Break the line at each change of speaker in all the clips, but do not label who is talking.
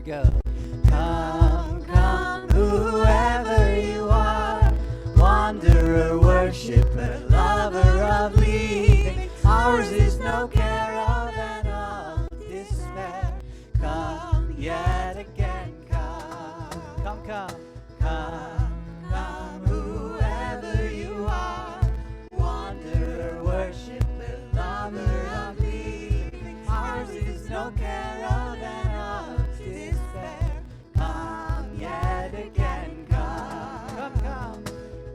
go. Come, come, whoever you are, wanderer, worshipper, lover of leaving. Ours is no care of and of despair. Come yet again, come, come, come, come, come, whoever you are, wanderer, worshipper, lover of leaving. Ours is no care of and of despair. Come yet again, come, come, come,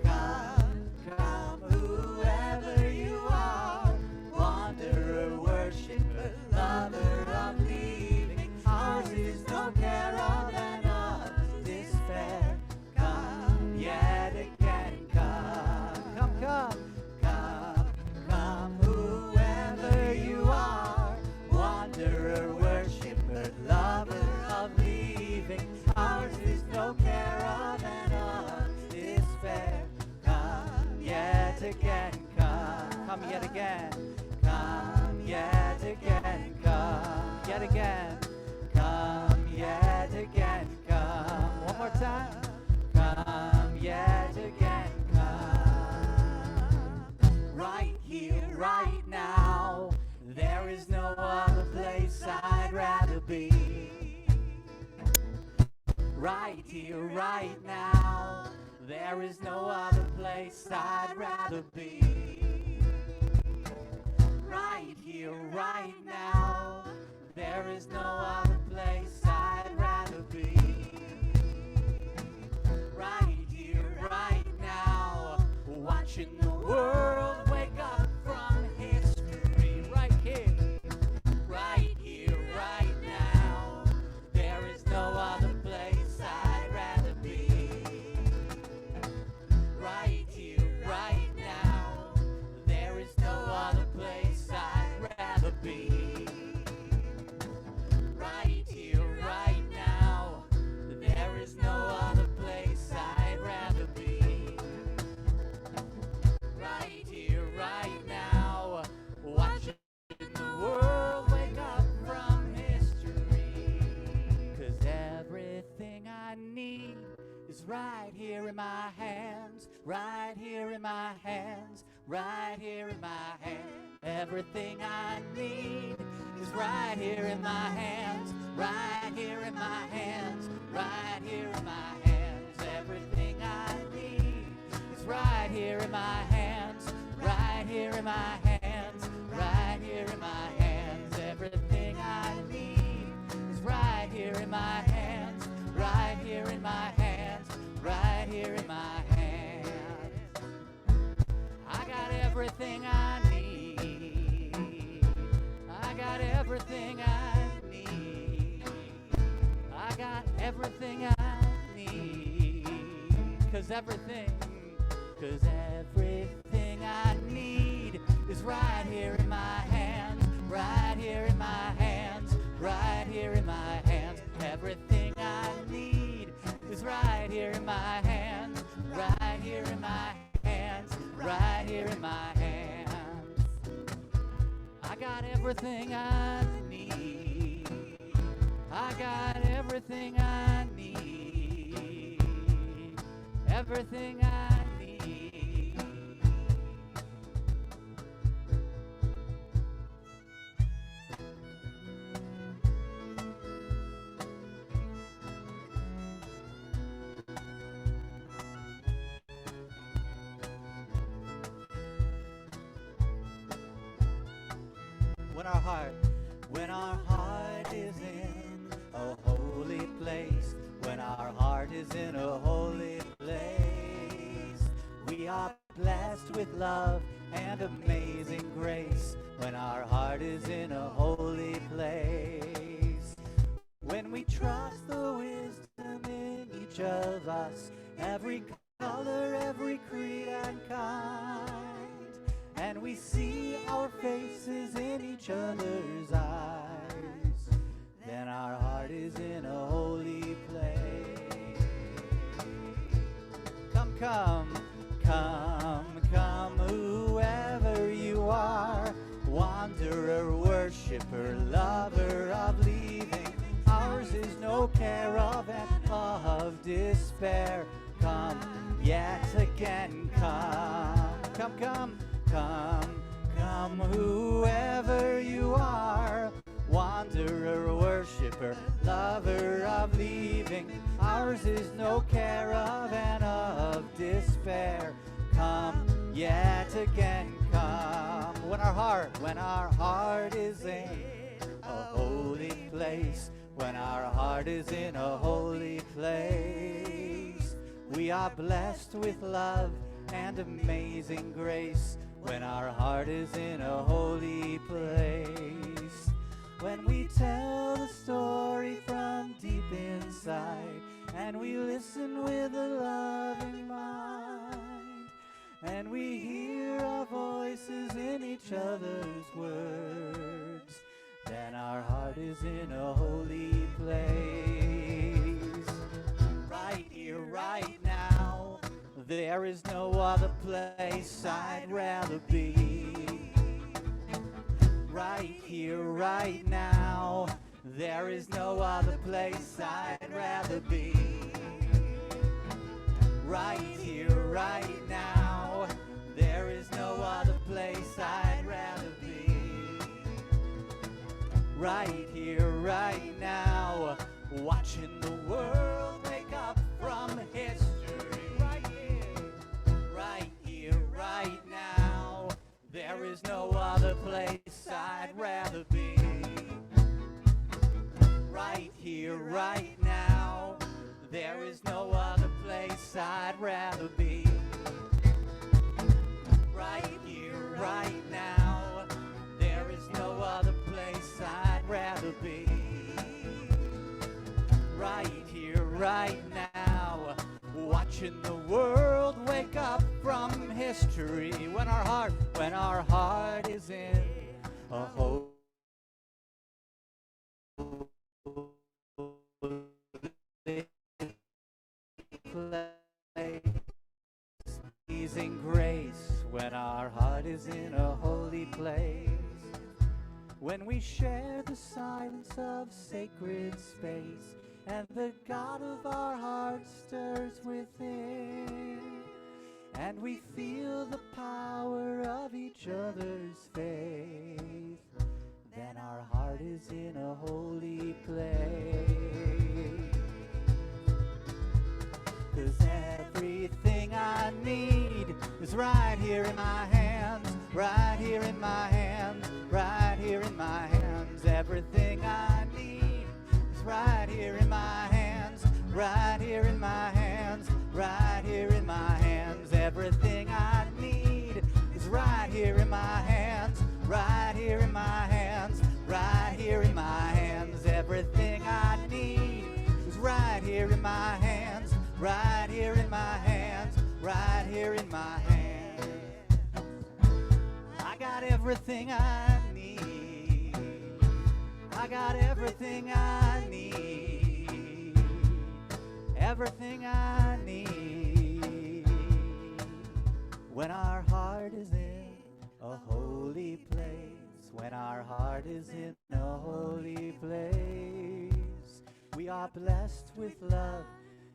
come, come, whoever you are, wanderer, worshipper, lover of leaving. Ours is no care of and of despair. Come yet again, come, come, come, come, come, whoever you are, wanderer, worshipper, lover of leaving. Ours is no care of and of despair. Come yet again, come yet again, come yet again, come yet again, come yet again, come. One more time. Come yet again, come. Right here, right now, there is no other place I'd rather be. Right here, right now, there is no other place I'd rather be. Right here, right now, there is no other place I'd rather be. Right here, right now, watching the world wake up from history. Right here, right here, right now, there is no other place I'd rather be. Right here, right now, there is no other place I'd rather be. Right here, right now, there is no other place I'd rather be. Right here, right now, watching the world wake up from history. 'Cause everything I need is right here in my hands, right here in my hands, right here in my hands. Everything I need is right here in my hands, right here in my hands, right here in my hands. Everything I need is right here in my hands, right here in my hands, right here in my hands. Everything I need is right here in my hands, right here in my hands, right here in my hands. I got everything I need. I got everything I need. I got everything I need. 'Cause everything I need is right here in my hands, right here in my hands, right here in my hands. Everything I need is right here in my hands, right here in my hands, right here in my hands. I got everything I need. I got everything I need. Everything I need. When our heart is in a holy place, when our heart is in a holy place, we are blessed with love and amazing grace. When our heart is in a holy place, when we trust the wisdom in each of us, every color, every creed and kind, and we see our faces in each other's eyes, then our heart is in a holy place. Come, come, come, come, whoever you are, wanderer, worshiper, lover of leaving. Ours is no no caravan of despair. Come yet again, come, come, come, come, come, whoever you are, wanderer, worshiper, lover of leaving. Ours is no caravan of despair. Come yet again, come. When our heart is in a holy place, when our heart is in a holy place, we are blessed with love and amazing grace. When our heart is in a holy place, when we tell the story from deep inside, and we listen with a loving mind, and we hear our voices in each other's words, then our heart is in a holy place. Right here, right now, there is no other place I'd rather be. Right here, right now, there is no other place I'd rather be. Right here, right now, there is no other place I'd rather be. Right here, right now, watching the world wake up from history. Right here, right now, there is no other place I'd rather be. Right here, right now, there is no other place I'd rather be. Right here, right now, there is no other place I'd rather be. Right here, right now, watching the world wake up from history. When our heart is in a holy place, pleasing grace. When our heart is in a holy place, when we share the silence of sacred space, and the God of our hearts stirs within, and we feel the power of each other's faith, then our heart is in a holy place. 'Cause everything I need is right here in my hands, right here in my hands, right here in my hands. Everything I need is right here in my hands, right here in my hands, right here in my hands. Everything I need is right here in my hands, right here in my hands, right here in my hands. Everything I need is right here in my hands, right here in my hands, right here in my hands. I got everything I need. I got everything I need. Everything I need. When our heart is in a holy place, when our heart is in a holy place, we are blessed with love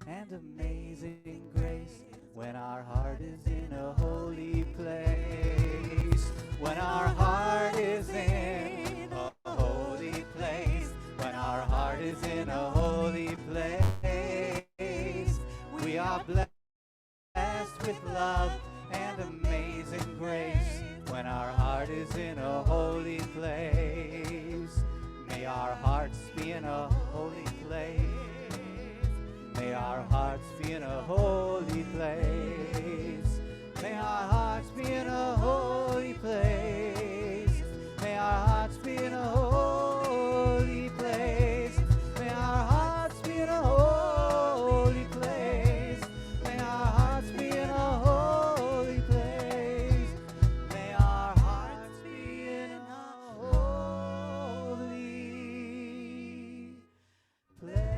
and amazing grace. When our heart is in a holy place, when our heart is in a holy place, when our heart is in a holy place, we are blessed with love and amazing grace. When our heart is in a holy place, may our hearts be in a holy place. May our hearts be in a holy place. May our hearts be in a holy place. May our hearts be in a holy place. May our hearts be in a holy place. May our hearts be in a holy place. May our hearts be in a holy place.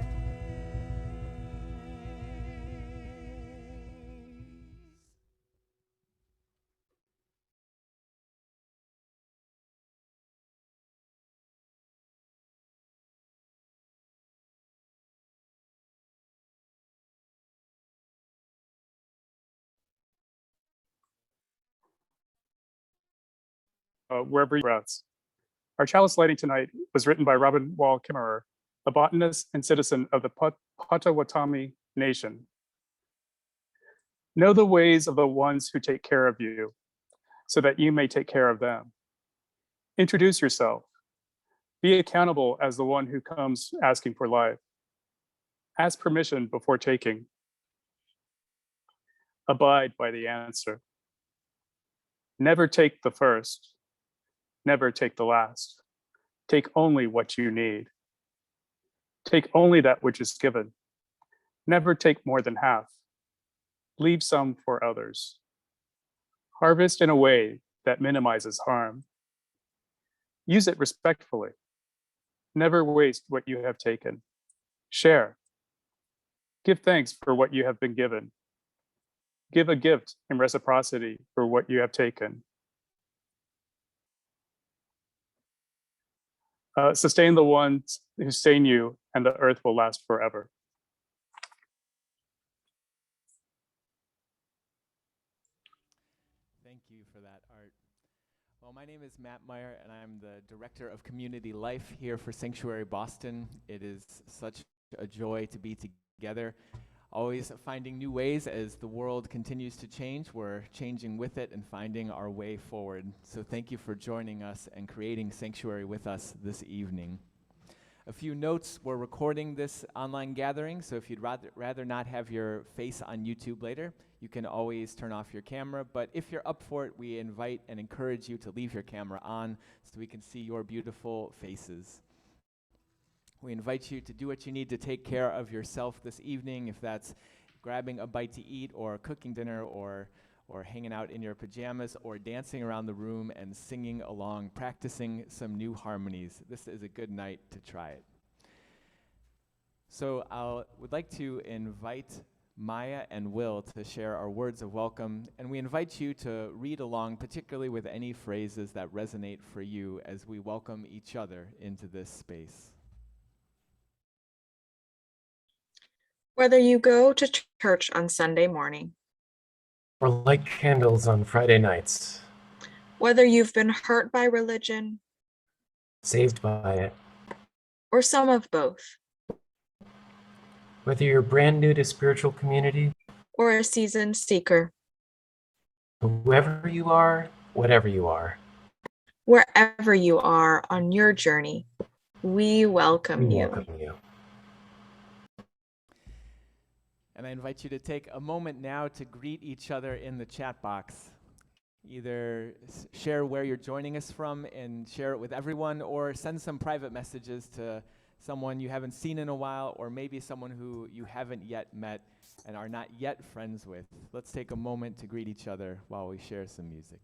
wherever you breaths. Our chalice lighting tonight was written by Robin Wall Kimmerer, a botanist and citizen of the Potawatomi Nation. Know the ways of the ones who take care of you, so that you may take care of them. Introduce yourself. Be accountable as the one who comes asking for life. Ask permission before taking. Abide by the answer. Never take the first. Never take the last. Take only what you need. Take only that which is given. Never take more than half. Leave some for others. Harvest in a way that minimizes harm. Use it respectfully. Never waste what you have taken. Share. Give thanks for what you have been given. Give a gift in reciprocity for what you have taken. Sustain the ones who sustain you, and the earth will last forever.
Thank you for that, Art. Well, my name is Matt Meyer, and I'm the Director of Community Life here for Sanctuary Boston. It is such a joy to be together, always finding new ways as the world continues to change. We're changing with it and finding our way forward. So thank you for joining us and creating Sanctuary with us this evening. A few notes: we're recording this online gathering, so if you'd rather not have your face on YouTube later, you can always turn off your camera. But if you're up for it, we invite and encourage you to leave your camera on so we can see your beautiful faces. We invite you to do what you need to take care of yourself this evening, if that's grabbing a bite to eat or cooking dinner or hanging out in your pajamas or dancing around the room and singing along, practicing some new harmonies. This is a good night to try it. So I would like to invite Maya and Will to share our words of welcome, and we invite you to read along, particularly with any phrases that resonate for you as we welcome each other into this space.
Whether you go to church on Sunday morning,
or light candles on Friday nights,
whether you've been hurt by religion,
saved by it,
or some of both,
whether you're brand new to spiritual community,
or a seasoned seeker,
whoever you are, whatever you are,
wherever you are on your journey, we welcome
we
you.
welcome you.
And I invite you to take a moment now to greet each other in the chat box. Either share where you're joining us from and share it with everyone, or send some private messages to someone you haven't seen in a while, or maybe someone who you haven't yet met and are not yet friends with. Let's take a moment to greet each other while we share some music.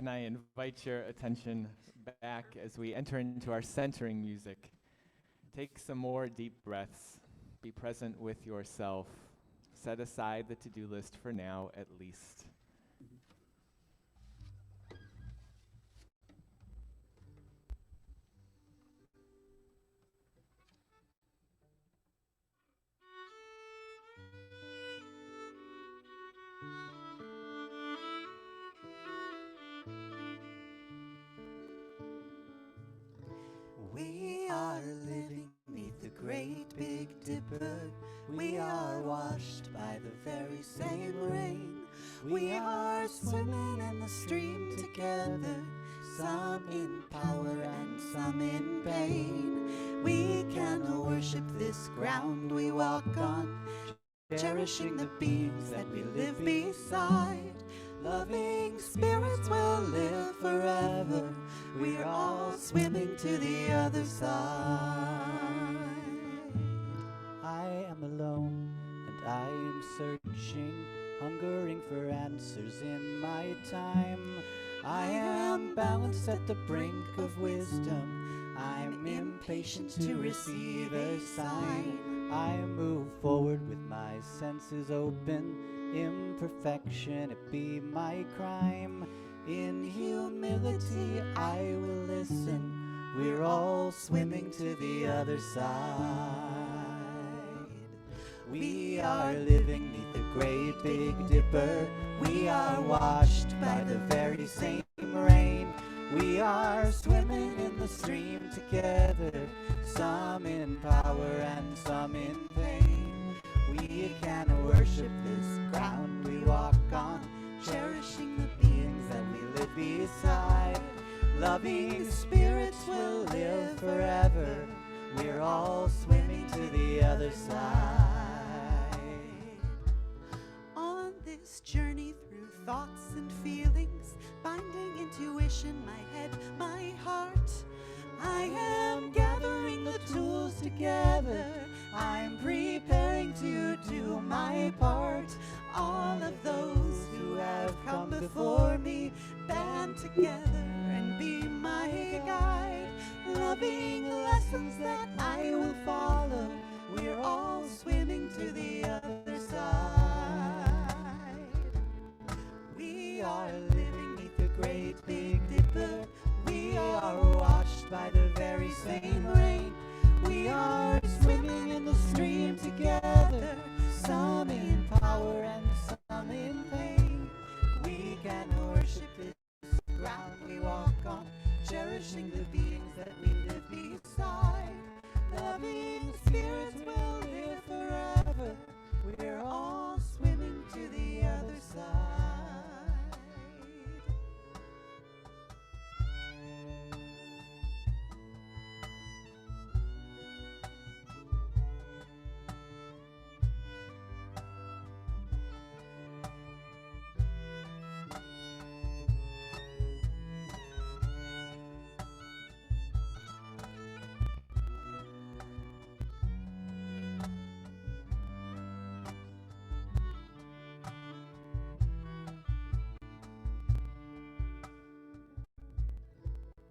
and I invite your attention back as we enter into our centering music. Take some more deep breaths. Be present with yourself. Set aside the to-do list for now, at least.
We are living beneath the great big dipper. We are washed by the very same rain. We are swimming in the stream together, some in power and some in pain. We can worship this ground we walk on, cherishing the beings that we live beside. Loving spirits will live forever. We're all swimming to the other side. I am alone and I am searching, hungering for answers in my time. I am balanced at the brink of wisdom. I'm impatient to receive a sign. I move forward with my senses open. Imperfection, it be my crime. In humility I will listen. We're all swimming to the other side. We are living neath the great big dipper. We are washed by the very same rain. We are swimming in the stream together, some in power and some in pain. We can worship this ground we walk on, cherishing the beings that we live beside. Loving spirits will live forever. We're all swimming to the other side. On this journey through thoughts and feelings, binding intuition, my head, my heart, I am gathering the tools together. I'm preparing to do my part. All of those who have come before me band together and be my guide. Loving lessons that I will follow. We're all swimming to the other side. We are living beneath the great big dipper. We are washed by the very same rain. We are swimming in the stream together, some in power and some in pain. We can worship this ground we walk on, cherishing the beings that we live beside. Loving spirits will live forever. We're all swimming to the other side.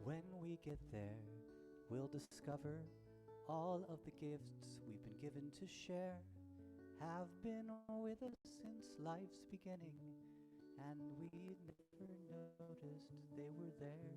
When we get there, we'll discover all of the gifts we've been given to share have been with us since life's beginning, and we'd never noticed they were there.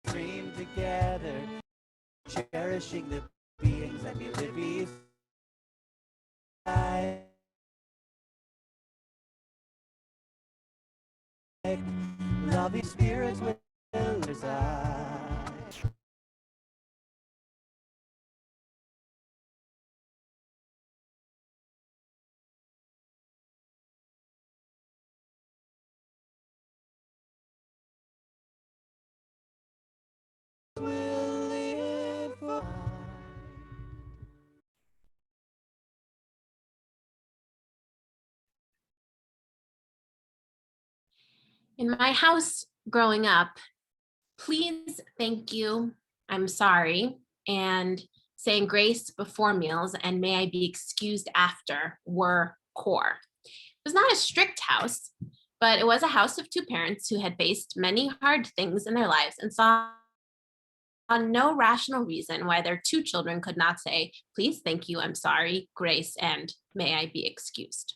Dream together, cherishing the beings that we live beside. Loving spirits will reside. Will live
In my house growing up, please, thank you, I'm sorry, and saying grace before meals and may I be excused after were core. It was not a strict house, but it was a house of two parents who had faced many hard things in their lives and saw no rational reason why their two children could not say, please, thank you, I'm sorry, grace, and may I be excused.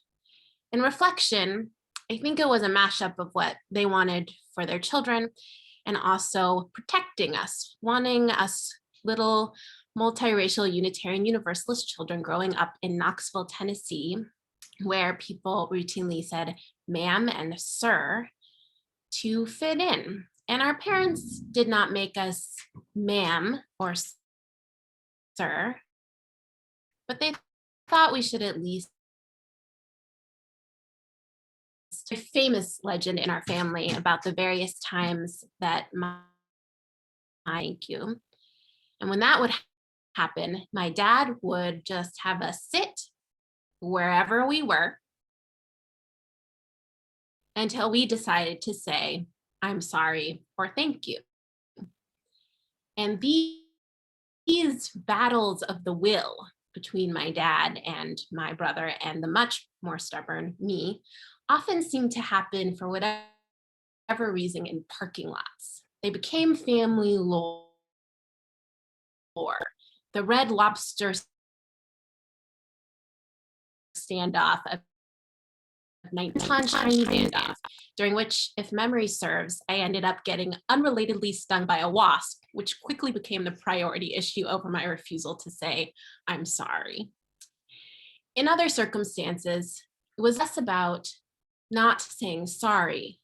In reflection, I think it was a mashup of what they wanted for their children and also protecting us, wanting us little multiracial Unitarian Universalist children growing up in Knoxville, Tennessee, where people routinely said ma'am and sir to fit in. And our parents did not make us ma'am or sir, but they thought we should at least. A famous legend in our family about the various times that thank you. And when that would happen, my dad would just have us sit wherever we were until we decided to say, I'm sorry or thank you. And these battles of the will between my dad and my brother and the much more stubborn me often seem to happen for whatever reason in parking lots. They became family lore. The Red Lobster standoff of Chinese standoff, during which, if memory serves, I ended up getting unrelatedly stung by a wasp, which quickly became the priority issue over my refusal to say, I'm sorry. In other circumstances, it was less about not saying sorry,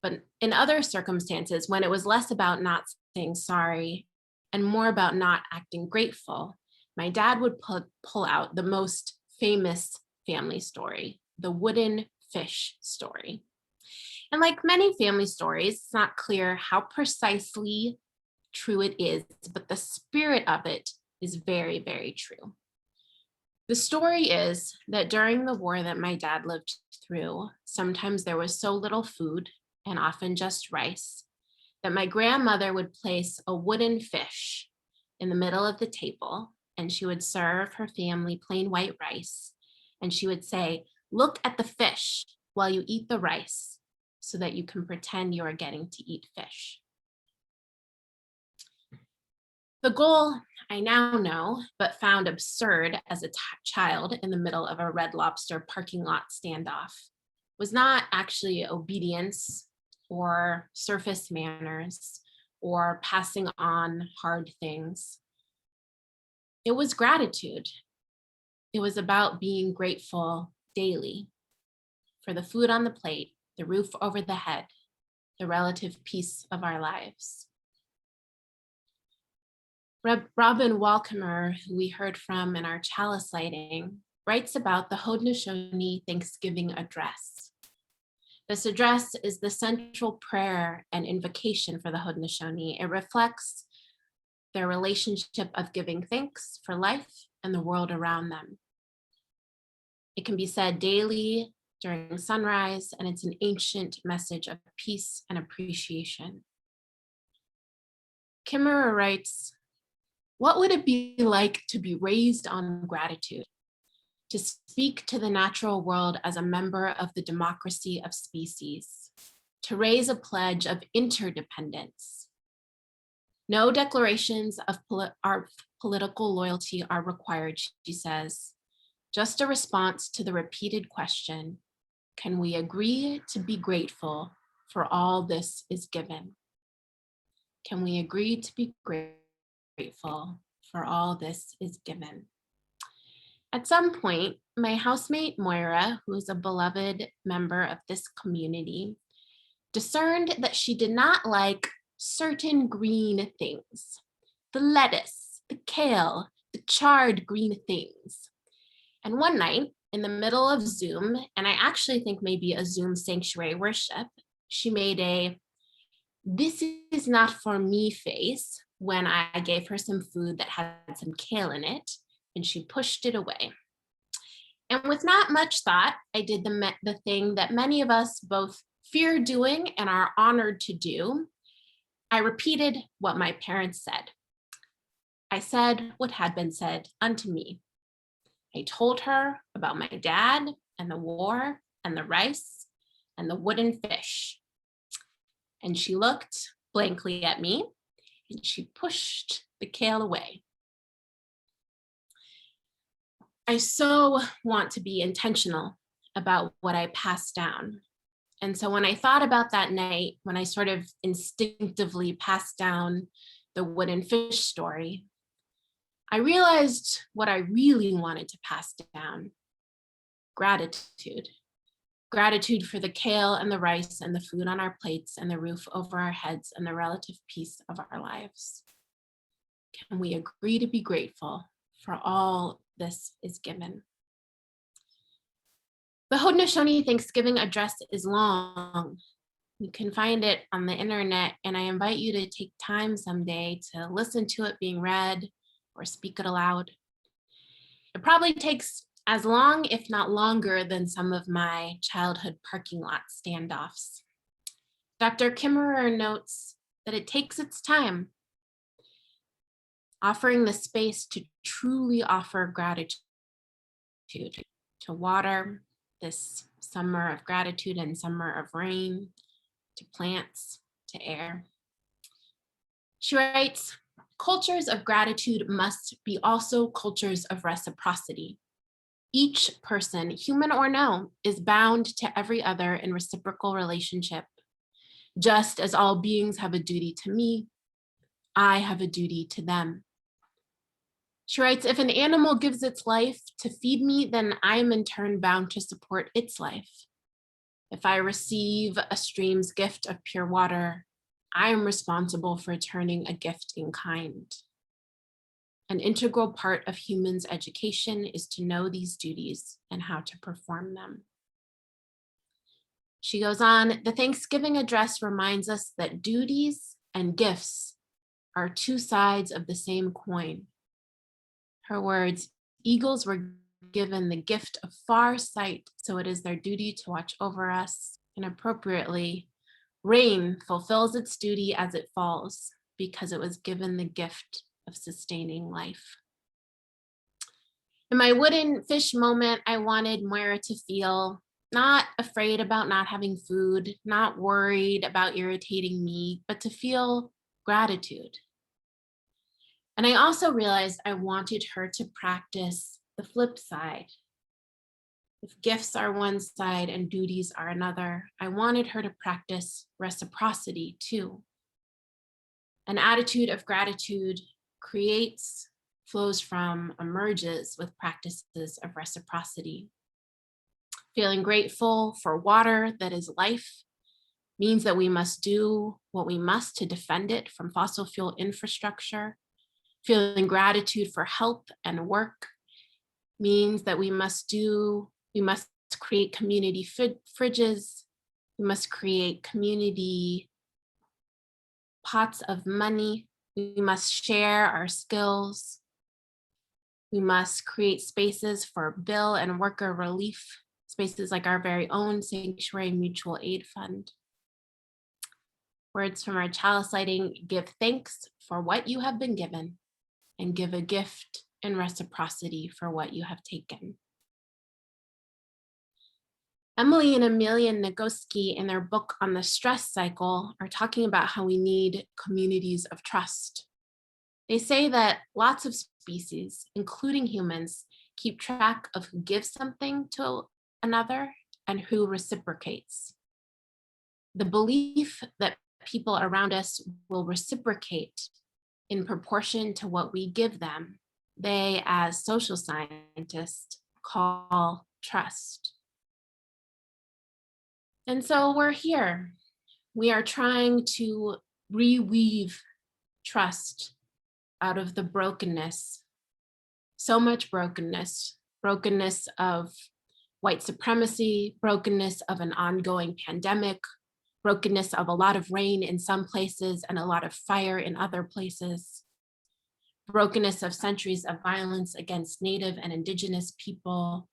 but in other circumstances, when it was less about not saying sorry and more about not acting grateful, my dad would pull out the most famous family story, the wooden fish story. And like many family stories, it's not clear how precisely true it is, but the spirit of it is very, very true. The story is that during the war that my dad lived through, sometimes there was so little food, and often just rice, that my grandmother would place a wooden fish in the middle of the table, and she would serve her family plain white rice. And she would say, look at the fish while you eat the rice so that you can pretend you are getting to eat fish. The goal, I now know, but found absurd as a child in the middle of a Red Lobster parking lot standoff, was not actually obedience or surface manners or passing on hard things. It was gratitude. It was about being grateful daily for the food on the plate, the roof over the head, the relative peace of our lives. Robin Walkemer, who we heard from in our chalice lighting, writes about the Haudenosaunee Thanksgiving address. This address is the central prayer and invocation for the Haudenosaunee. It reflects their relationship of giving thanks for life and the world around them. It can be said daily during sunrise, and it's an ancient message of peace and appreciation. Kimmerer writes, what would it be like to be raised on gratitude, to speak to the natural world as a member of the democracy of species, to raise a pledge of interdependence? No declarations of our political loyalty are required, she says, just a response to the repeated question, can we agree to be grateful for all this is given? Can we agree to be grateful for all this is given? At some point, my housemate Moira, who is a beloved member of this community, discerned that she did not like certain green things, the lettuce, the kale, the charred green things. And one night, in the middle of Zoom, and I actually think maybe a Zoom sanctuary worship, she made a "this is not for me" face when I gave her some food that had some kale in it, and she pushed it away. And with not much thought, I did the thing that many of us both fear doing and are honored to do, I repeated what my parents said. I said what had been said unto me. I told her about my dad and the war and the rice and the wooden fish. And she looked blankly at me and she pushed the kale away. I so want to be intentional about what I pass down. And so when I thought about that night, when I sort of instinctively passed down the wooden fish story, I realized what I really wanted to pass down: gratitude. Gratitude for the kale and the rice and the food on our plates and the roof over our heads and the relative peace of our lives. Can we agree to be grateful for all this is given? The Haudenosaunee Thanksgiving address is long. You can find it on the internet, and I invite you to take time someday to listen to it being read or speak it aloud. It probably takes as long, if not longer, than some of my childhood parking lot standoffs. Dr. Kimmerer notes that it takes its time, offering the space to truly offer gratitude, to water this summer of gratitude and summer of rain, to plants, to air. She writes, cultures of gratitude must be also cultures of reciprocity. Each person, human or no, is bound to every other in reciprocal relationship. Just as all beings have a duty to me, I have a duty to them. She writes, if an animal gives its life to feed me, then I am in turn bound to support its life. If I receive a stream's gift of pure water, I am responsible for returning a gift in kind. An integral part of humans' education is to know these duties and how to perform them. She goes on, the Thanksgiving address reminds us that duties and gifts are two sides of the same coin. Her words, eagles were given the gift of far sight, so it is their duty to watch over us. And appropriately, rain fulfills its duty as it falls because it was given the gift of sustaining life. In my wooden fish moment, I wanted Moira to feel not afraid about not having food, not worried about irritating me, but to feel gratitude. And I also realized I wanted her to practice the flip side. If gifts are one side and duties are another, I wanted her to practice reciprocity too. An attitude of gratitude creates, flows from, emerges with practices of reciprocity. Feeling grateful for water that is life means that we must do what we must to defend it from fossil fuel infrastructure. Feeling gratitude for help and work means that we must create community fridges. We must create community pots of money. We must share our skills. We must create spaces for bill and worker relief, spaces like our very own Sanctuary Mutual Aid Fund. Words from our chalice lighting: give thanks for what you have been given and give a gift in reciprocity for what you have taken. Emily and Amelia Nagoski, in their book on the stress cycle, are talking about how we need communities of trust. They say that lots of species, including humans, keep track of who gives something to another and who reciprocates. The belief that people around us will reciprocate in proportion to what we give them, they, as social scientists, call trust. And so we're here. We are trying to reweave trust out of the brokenness, so much brokenness of white supremacy, brokenness of an ongoing pandemic, brokenness of a lot of rain in some places and a lot of fire in other places, brokenness of centuries of violence against Native and Indigenous people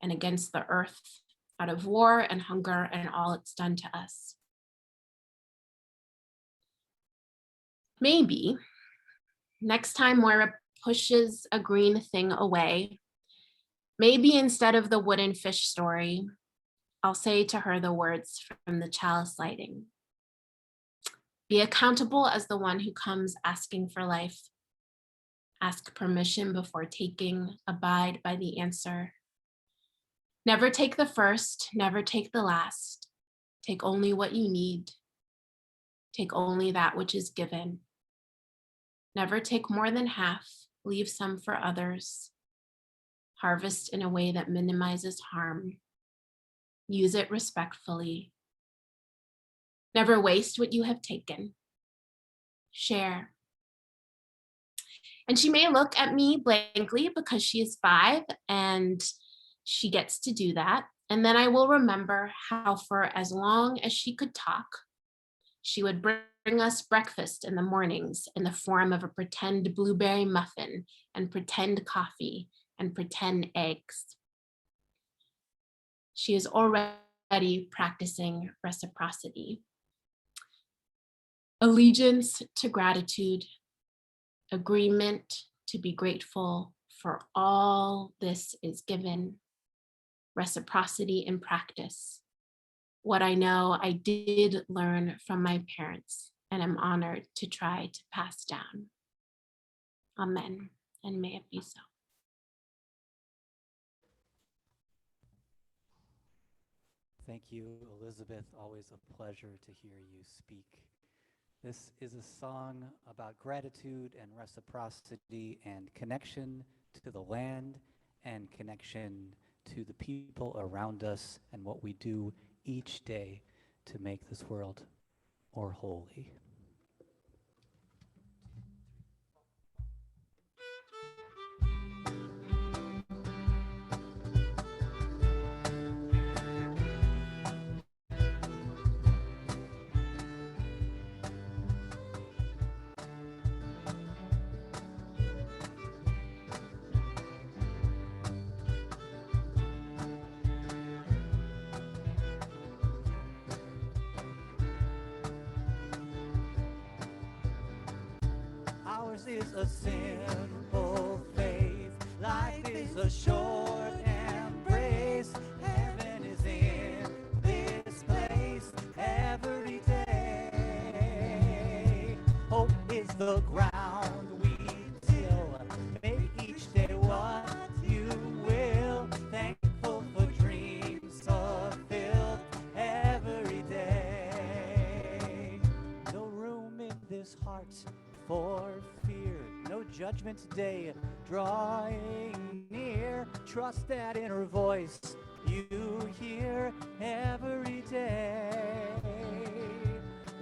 and against the earth out of war and hunger and all it's done to us. Maybe next time Moira pushes a green thing away, maybe instead of the wooden fish story, I'll say to her the words from the chalice lighting. Be accountable as the one who comes asking for life. Ask permission before taking, abide by the answer. Never take the first, never take the last. Take only what you need. Take only that which is given. Never take more than half, leave some for others. Harvest in a way that minimizes harm. Use it respectfully. Never waste what you have taken. Share. And she may look at me blankly because she is 5 and she gets to do that. And then I will remember how for as long as she could talk, she would bring us breakfast in the mornings in the form of a pretend blueberry muffin and pretend coffee and pretend eggs. She is already practicing reciprocity. Allegiance to gratitude, agreement to be grateful for all this is given, reciprocity in practice. What I know I did learn from my parents and am honored to try to pass down. Amen, and may it be so.
Thank you, Elizabeth. Always a pleasure to hear you speak. This is a song about gratitude and reciprocity and connection to the land and connection to the people around us and what we do each day to make this world more holy. Ours is a simple faith. Life is a short embrace. Heaven is in this place every day. Hope is the ground we till. Make each day what you will. Thankful for dreams fulfilled every day. No room in this heart for fear, no judgment today, drawing near. Trust that inner voice you hear every day.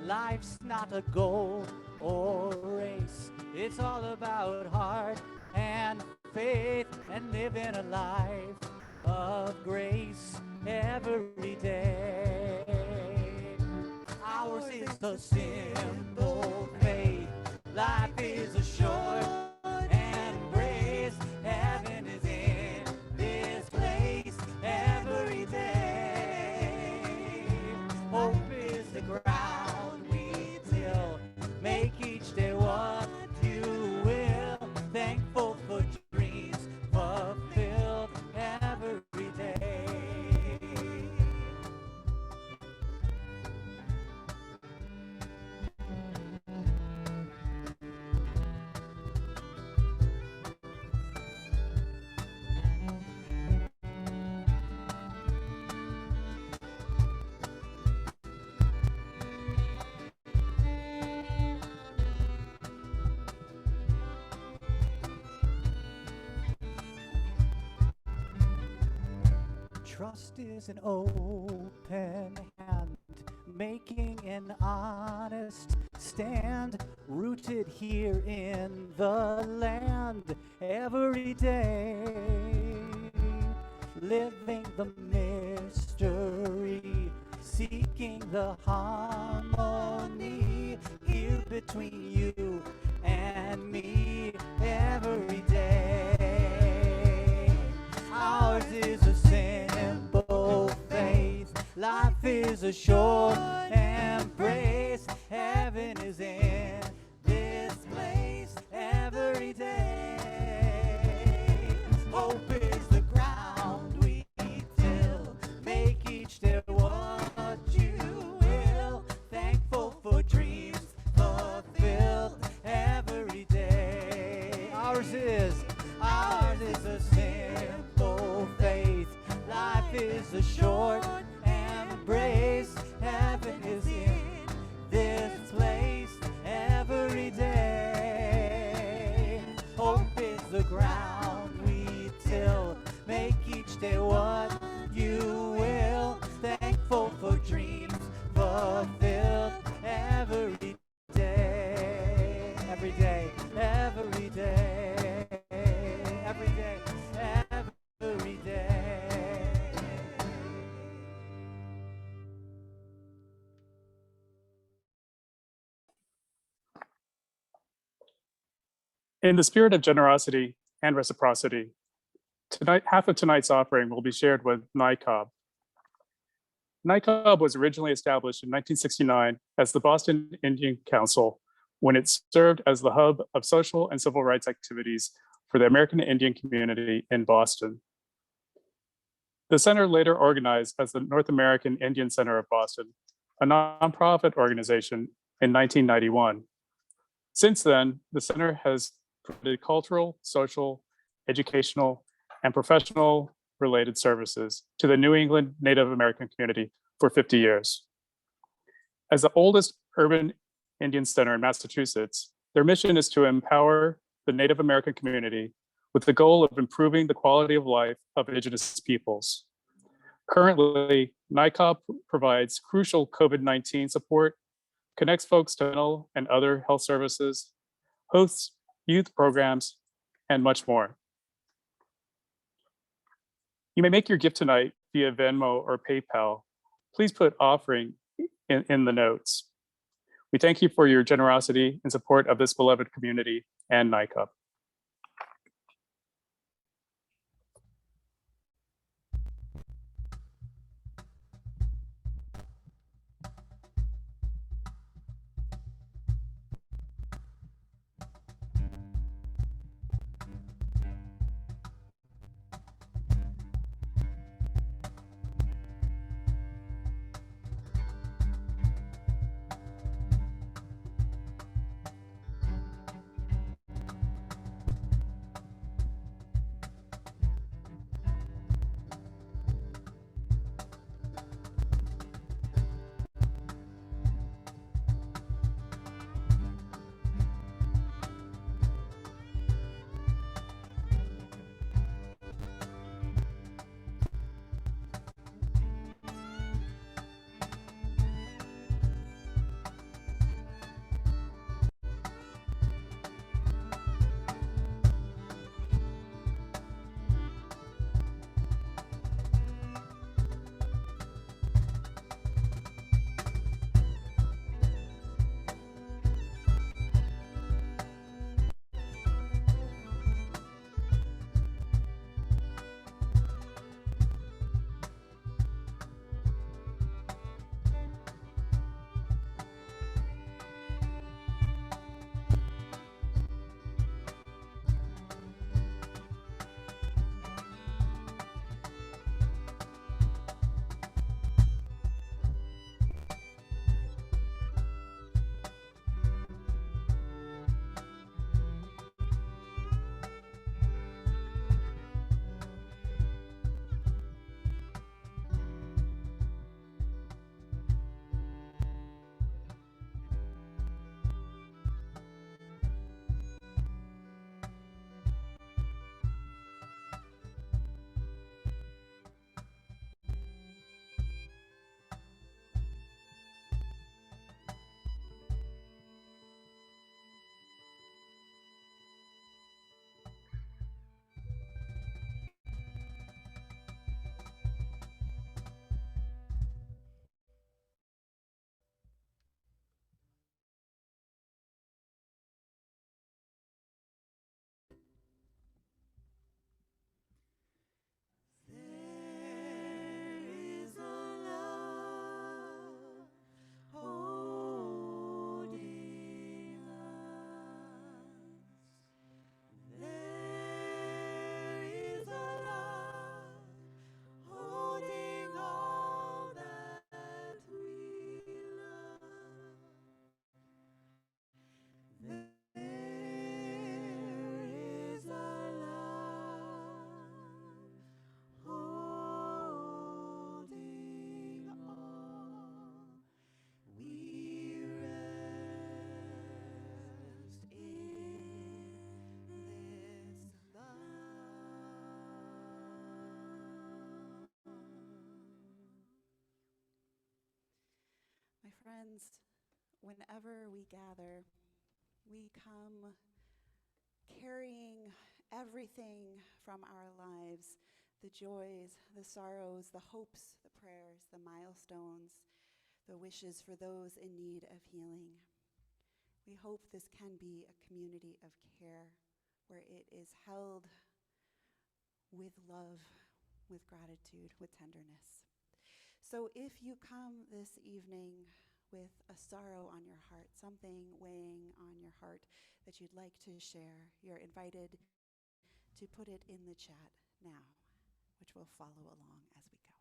Life's not a goal or race, it's all about heart and faith and living a life of grace every day. Ours is the simple faith. Life is a short embrace. Heaven is in this place every day. Hope is the ground we till. Make each day what you will. Thankful for dreams fulfilled every day. Trust is an open hand, making an honest stand, rooted here in the land every day, living the mystery, seeking the harmony here between you and me every day. Ours is a simple faith. is a short embrace. Heaven is in this place every day. Hope is the ground we till. Make each day what you will. Thankful for dreams fulfilled every day. Ours is a simple faith. Life is a short embrace. Heaven is in this place every day. Hope is the ground we till. Make each day what you will. Thankful for dreams fulfilled every day. Every day, every day, every day, every day.
In the spirit of generosity and reciprocity, tonight, half of tonight's offering will be shared with NICOB. NICOB was originally established in 1969 as the Boston Indian Council when it served as the hub of social and civil rights activities for the American Indian community in Boston. The center later organized as the North American Indian Center of Boston, a nonprofit organization, in 1991. Since then, the center has provided cultural, social, educational, and professional related services to the New England Native American community for 50 years. As the oldest urban Indian center in Massachusetts, their mission is to empower the Native American community with the goal of improving the quality of life of Indigenous peoples. Currently, NICOB provides crucial COVID-19 support, connects folks to mental and other health services, hosts youth programs, and much more. You may make your gift tonight via Venmo or PayPal. Please put offering in the notes. We thank you for your generosity and support of this beloved community and NICOB.
Friends, whenever we gather, we come carrying everything from our lives, the joys, the sorrows, the hopes, the prayers, the milestones, the wishes for those in need of healing. We hope this can be a community of care where it is held with love, with gratitude, with tenderness. So if you come this evening with a sorrow on your heart, something weighing on your heart that you'd like to share, you're invited to put it in the chat now, which will follow along as we go.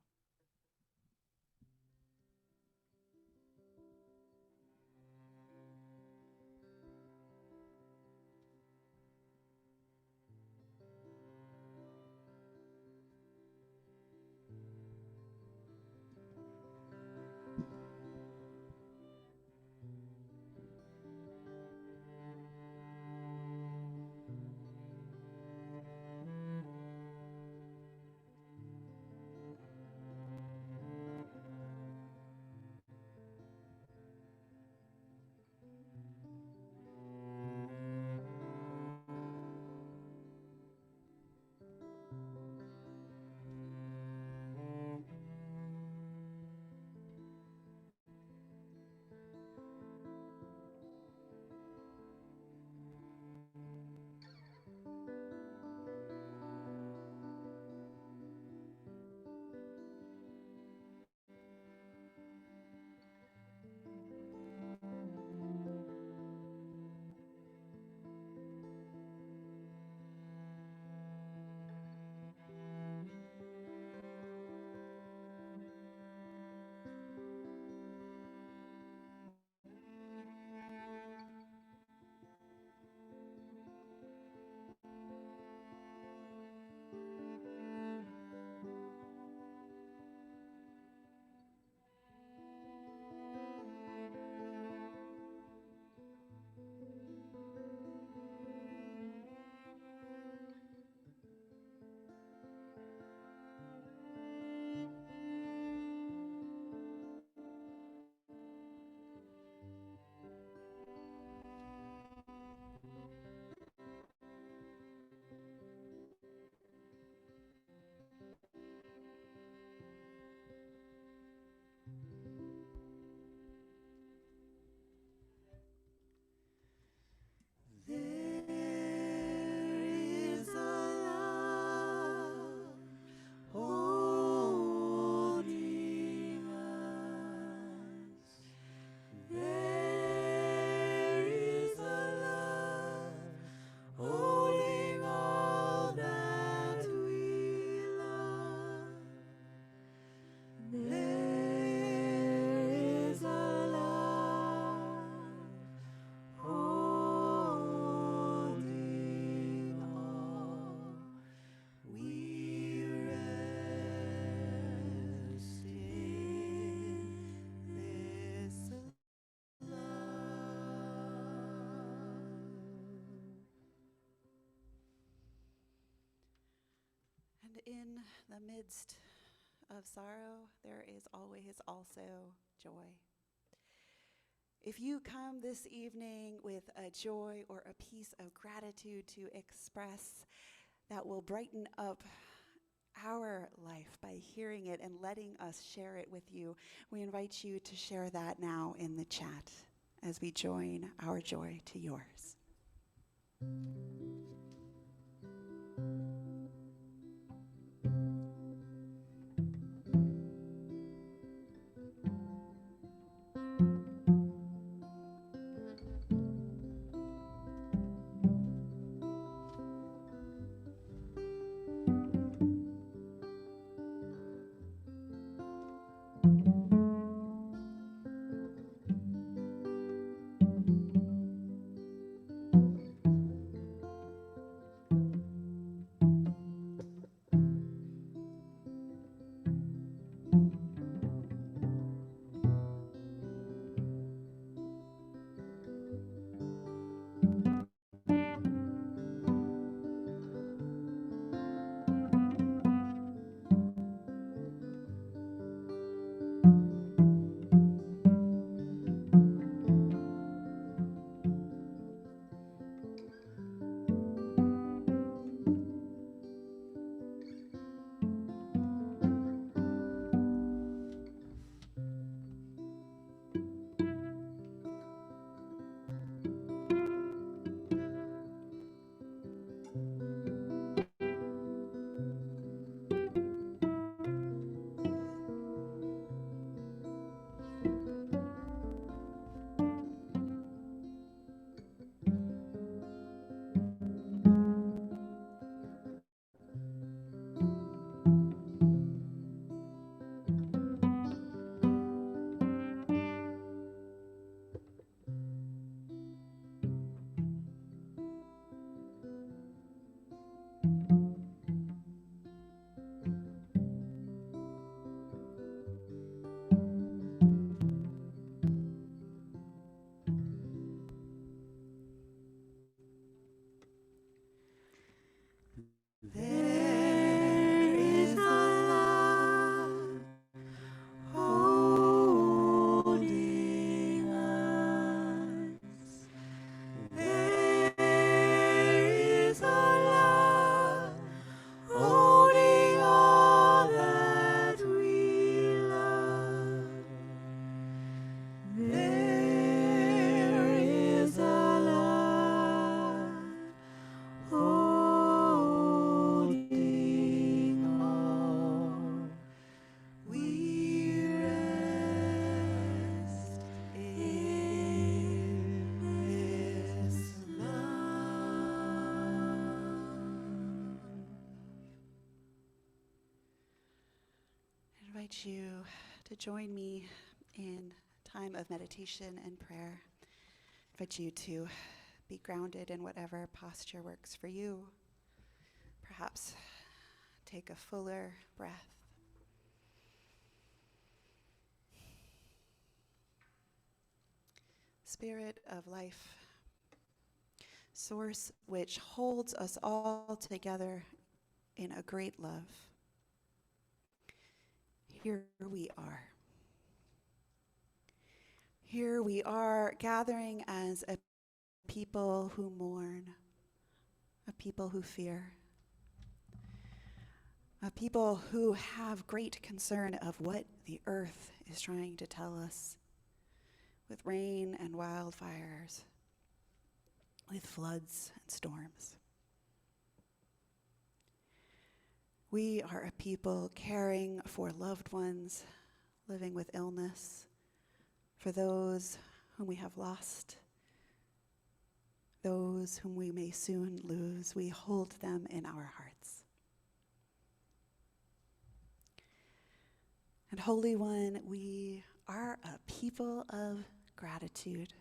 In the midst of sorrow, there is always also joy. If you come this evening with a joy or a piece of gratitude to express that will brighten up our life by hearing it and letting us share it with you, we invite you to share that now in the chat as we join our joy to yours. invite you to join me in time of meditation and prayer. I invite you to be grounded in whatever posture works for you. Perhaps take a fuller breath. Spirit of life, source which holds us all together in a great love. Here we are. Here we are gathering as a people who mourn, a people who fear, a people who have great concern of what the earth is trying to tell us, with rain and wildfires, with floods and storms. We are a people caring for loved ones living with illness, for those whom we have lost, those whom we may soon lose. We hold them in our hearts. And Holy One, we are a people of gratitude.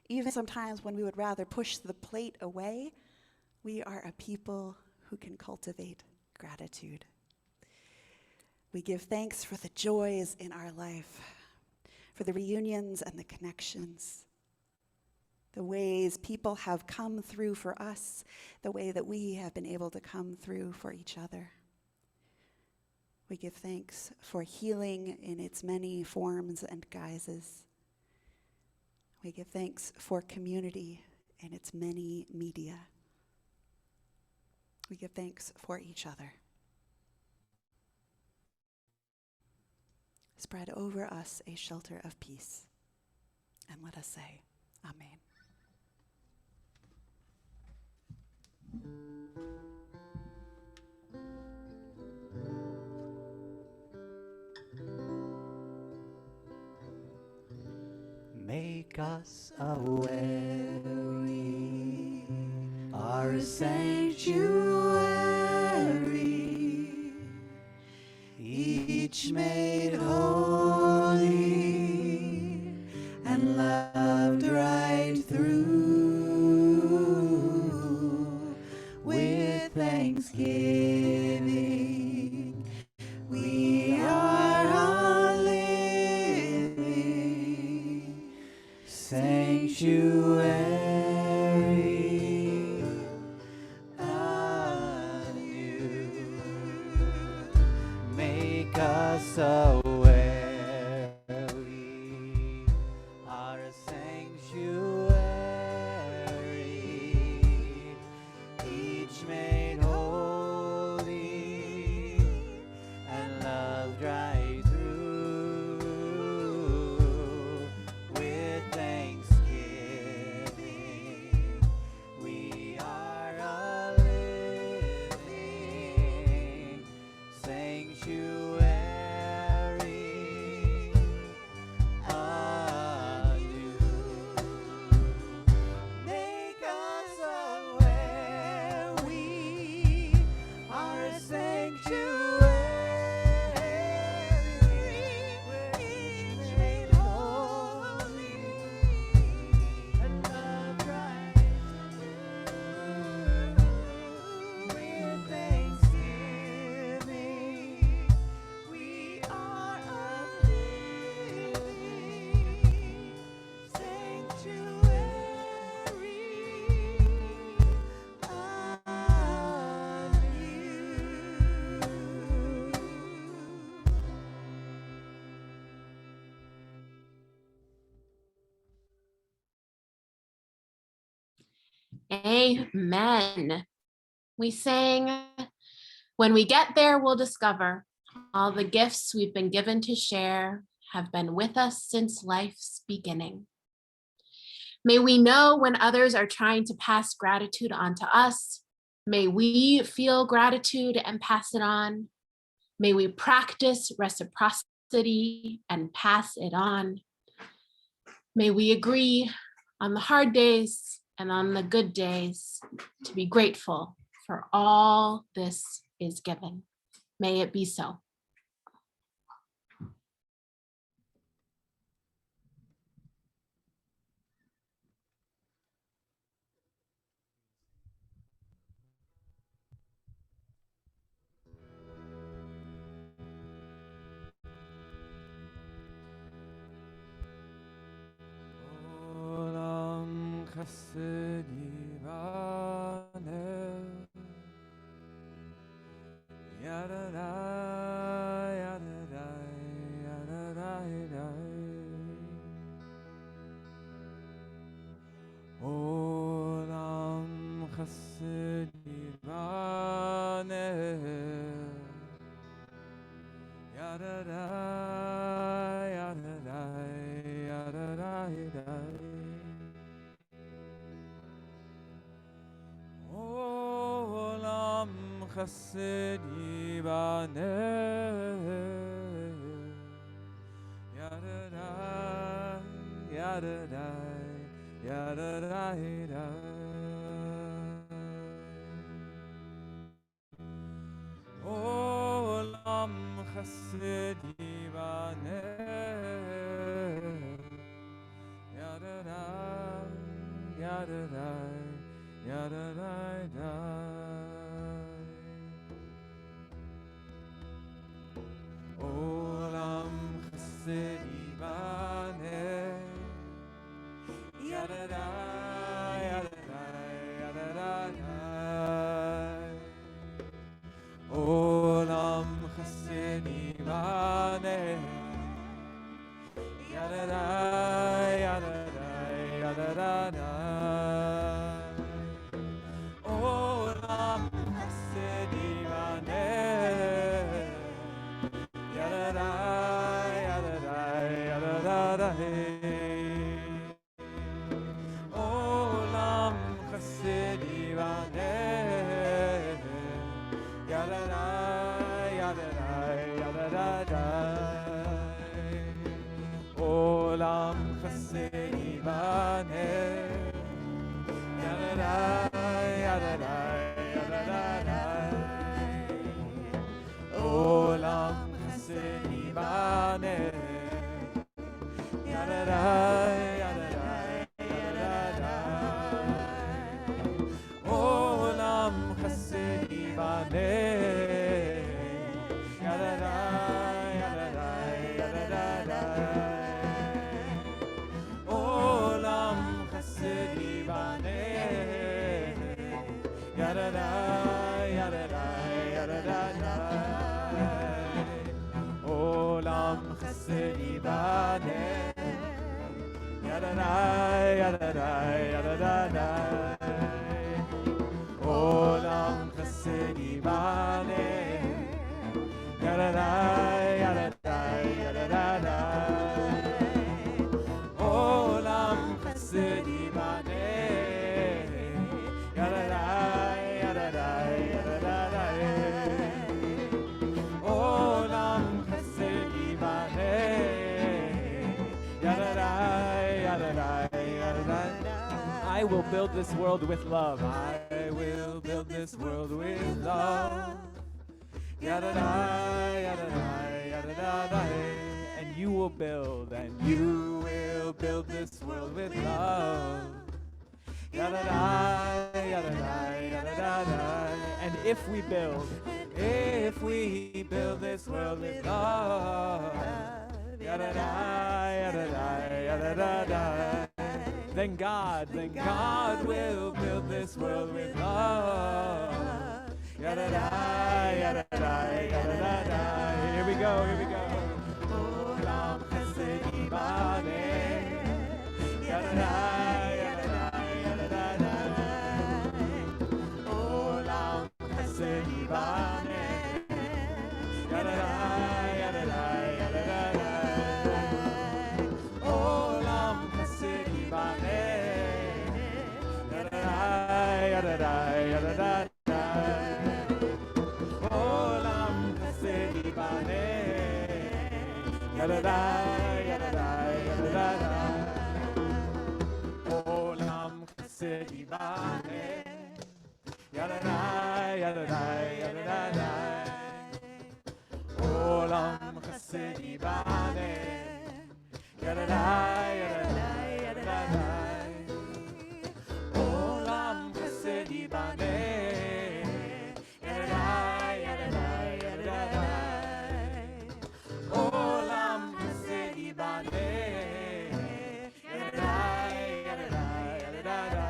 Even sometimes when we would rather push the plate away, we are a people who can cultivate gratitude. We give thanks for the joys in our life, for the reunions and the connections, the ways people have come through for us, the way that we have been able to come through for each other. We give thanks for healing in its many forms and guises. We give thanks for community in its many media. We give thanks for each other. Spread over us a shelter of peace, and let us say, Amen.
Make us aware we are a sanctuary, each made holy and loved right through. With thanksgiving, we are a living sanctuary anew. Make us aware we are a sanctuary, each made holy and loved right through. With thanksgiving, we are a living sanctuary anew. Make us aware we are a sanctuary, each made holy and loved right through. With thanksgiving, we are a living sanctuary
Amen. We sang, when we get there, we'll discover all the gifts we've been given to share have been with us since life's beginning. May we know when others are trying to pass gratitude on to us. May we feel gratitude and pass it on. May we practice reciprocity and pass it on. May we agree on the hard days and on the good days to be grateful for all this is given. May it be so.
חסד יבנה ידדה ידדה ידדה ידדה עולם חסד יבנה ידדה ידדה ידדה ידדה עולם חסד יבנה ידדה ידדה ידדה ידדה עולם חסד יבנה ידדה ידדה ידדה עולם חסד יבנה ידדה ידדה ידדה עולם חסד יבנה ידדה ידדה ידדה עולם חסד יבנה ידדה ידדה ידדה עולם חסד יבנה ידדה ידדה ידדה עולם חסד יבנה ידדה ידדה ידדה עולם חסד יבנה ידדה ידדה ידדה עולם חסד יבנה ידדה ידדה ידדה עולם חסד יבנה ידדה ידדה ידדה עולם חסד יבנה ידדה ידדה ידדה עולם חסד יבנה ידדה ידדה ידדה עולם חסד יבנה ידדה ידדה ידדה עולם חסד יבנה ידדה ידדה ידדה I will build this world with love. I will build this world with love. Yadada, yadada, yadada, and you will build, and you will build this world with love. Yadada, yadada, yadada, and if we build this world with love, yadada, yadada, yadada, then God will build this world with love. Yadada, yadada, yadada. Here we go, here we go. Olam chesed yibane. Yadada, yadada, yadada. Olam chesed yibane. Yadada, yadada, yadada. Olam chesed yibane. Yadada, yadada, yadada. Olam chesed yibane. Yadada, yadada, yadada. Olam chesed yibane. Yadada, yadada, yadada. Olam chesed yibane. Yadada, yadada, yadada. Olam chesed yibane. Yadada, yadada, yadada. Olam chesed yibane. Yadada, yadada, yadada.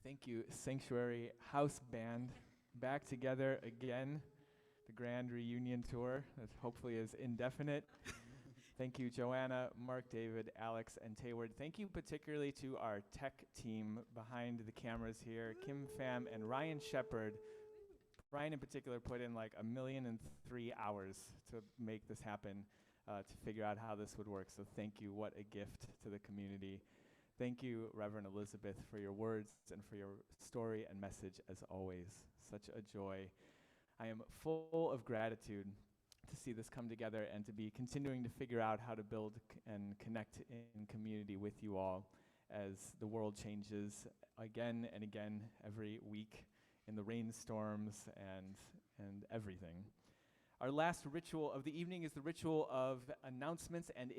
Thank you, Sanctuary House Band. Back together again. The grand reunion tour that hopefully is indefinite. Thank you, Joanna, Mark, David, Alex, and Tayward. Thank you particularly to our tech team behind the cameras here, Kim Pham and Ryan Shepard. Ryan in particular put in like 1,000,003 hours to make this happen, to figure out how this would work. So thank you. What a gift to the community. Thank you, Reverend Elizabeth, for your words and for your story and message as always. Such a joy. I am full of gratitude to see this come together and to be continuing to figure out how to build and connect in community with you all as the world changes again and again every week in the rainstorms and everything. Our last ritual of the evening is the ritual of announcements and